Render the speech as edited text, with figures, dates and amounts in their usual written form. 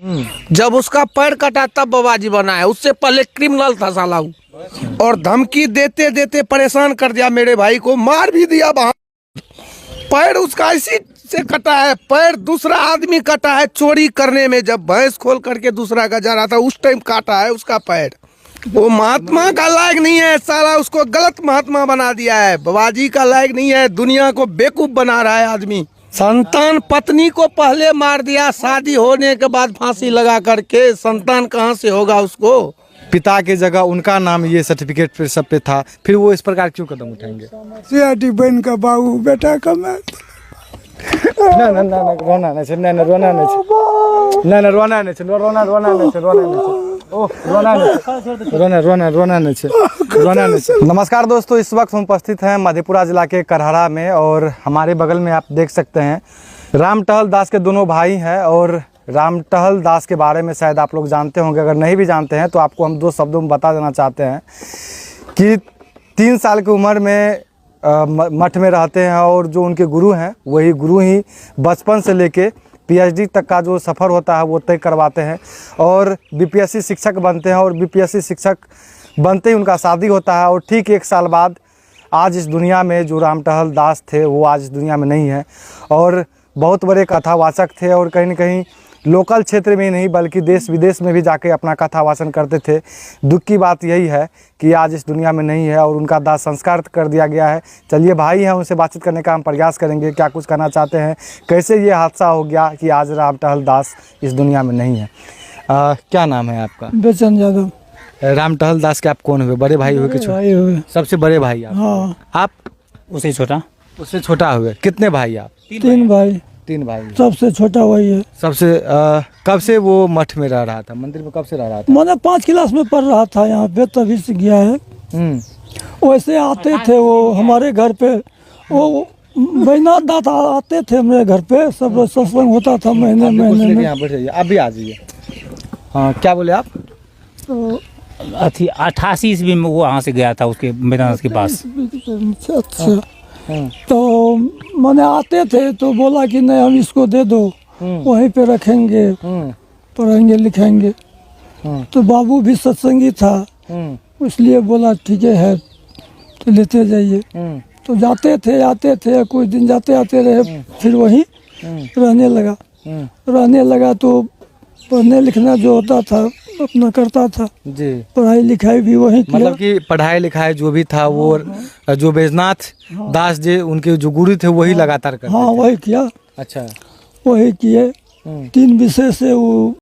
जब उसका पैर कटा तब बाबाजी बना है, उससे पहले क्रिमिनल था साला वो। और धमकी देते देते परेशान कर दिया मेरे भाई को, मार भी दिया। पैर उसका इसी से कटा है, पैर दूसरा आदमी कटा है चोरी करने में, जब भैंस खोल करके दूसरा का जा रहा था उस टाइम काटा है उसका पैर। वो महात्मा का लायक नहीं है साला, उसको गलत महात्मा बना दिया है, बाबाजी का लायक नहीं है, दुनिया को बेवकूफ बना रहा है आदमी। संतान पत्नी को पहले मार दिया, शादी होने के बाद फांसी लगा करके, संतान कहाँ से होगा उसको। पिता की जगह उनका नाम ये सर्टिफिकेट पे सब पे था, फिर वो इस प्रकार क्यों कदम उठाएंगे? सीआरटी बहन का बाबू बेटा का मैं ना ना ना ना रोना नहीं, ना ना रोना नहीं, ना ना रोना नहीं, रोना रोना नहीं, रोना नहीं, ओह रोना नहीं, रोना रोना रोना नहीं, रोना नहीं। नमस्कार दोस्तों, इस वक्त हम उपस्थित हैं मधेपुरा जिला के करहरा में और हमारे बगल में आप देख सकते हैं राम टहल दास के दोनों भाई हैं। और राम टहल दास के बारे में शायद आप लोग जानते होंगे, अगर नहीं भी जानते हैं तो आपको हम दो शब्दों में बता देना चाहते हैं कि 3 साल की उम्र में मठ में रहते हैं और जो उनके गुरु हैं वही गुरु ही बचपन से लेके पीएचडी तक का जो सफ़र होता है वो तय करवाते हैं और बीपीएससी शिक्षक बनते हैं। और बीपीएससी शिक्षक बनते ही उनका शादी होता है और ठीक 1 साल बाद आज इस दुनिया में जो राम टहल दास थे वो आज इस दुनिया में नहीं है। और बहुत बड़े कथावाचक थे और कहीं न कहीं लोकल क्षेत्र में ही नहीं बल्कि देश विदेश में भी जाके अपना कथावाचन करते थे। दुख की बात यही है कि आज इस दुनिया में नहीं है और उनका दाह संस्कार कर दिया गया है। चलिए भाई हैं, उनसे बातचीत करने का हम प्रयास करेंगे, क्या कुछ कहना चाहते हैं, कैसे ये हादसा हो गया कि आज राम टहल दास इस दुनिया में नहीं है। क्या नाम है आपका? बेचन यादव। राम टहल दास के आप कौन हुए, बड़े भाई हुए कि भाई हुए? सबसे बड़े भाई आप? हाँ। आप उससे छोटा? उससे छोटा हुए। कितने भाई आप? 3 भाई। 3 भाई। सबसे छोटा वही है। सबसे कब से वो मठ में रह रहा था, मंदिर में कब से रह रहा था? मैंने 5 क्लास में पढ़ रहा था यहाँ पे, तभी से गया है। वैसे आते थे वो हमारे घर पे, वो बैनाथ दादा आते थे हमारे घर पे, सब रोज सत्संग होता था महीने महीने में। यहाँ बैठ जाइए, आप भी आ जाइए। हाँ, क्या बोले आप? तो 88 ईस्वी में वो वहाँ से गया था उसके मैदान के पास। अच्छा। तो मैंने आते थे तो बोला कि नहीं हम इसको दे दो, वहीं पे रखेंगे, पढ़ेंगे लिखेंगे। तो बाबू भी सत्संगी था, इसलिए बोला ठीक है तो लेते जाइए। तो जाते थे आते थे, कुछ दिन जाते आते रहे, फिर वहीं रहने लगा तो पढ़ने लिखना जो होता था अपना करता था जी। पढ़ाई लिखाई भी वहीं किया। मतलब कि पढ़ाई लिखाई जो भी था वो जो बैजनाथ दास जी उनके जो गुरु थे वही लगातार करते हाँ थे। वही किया। अच्छा। वही किए। 3 विषय से वो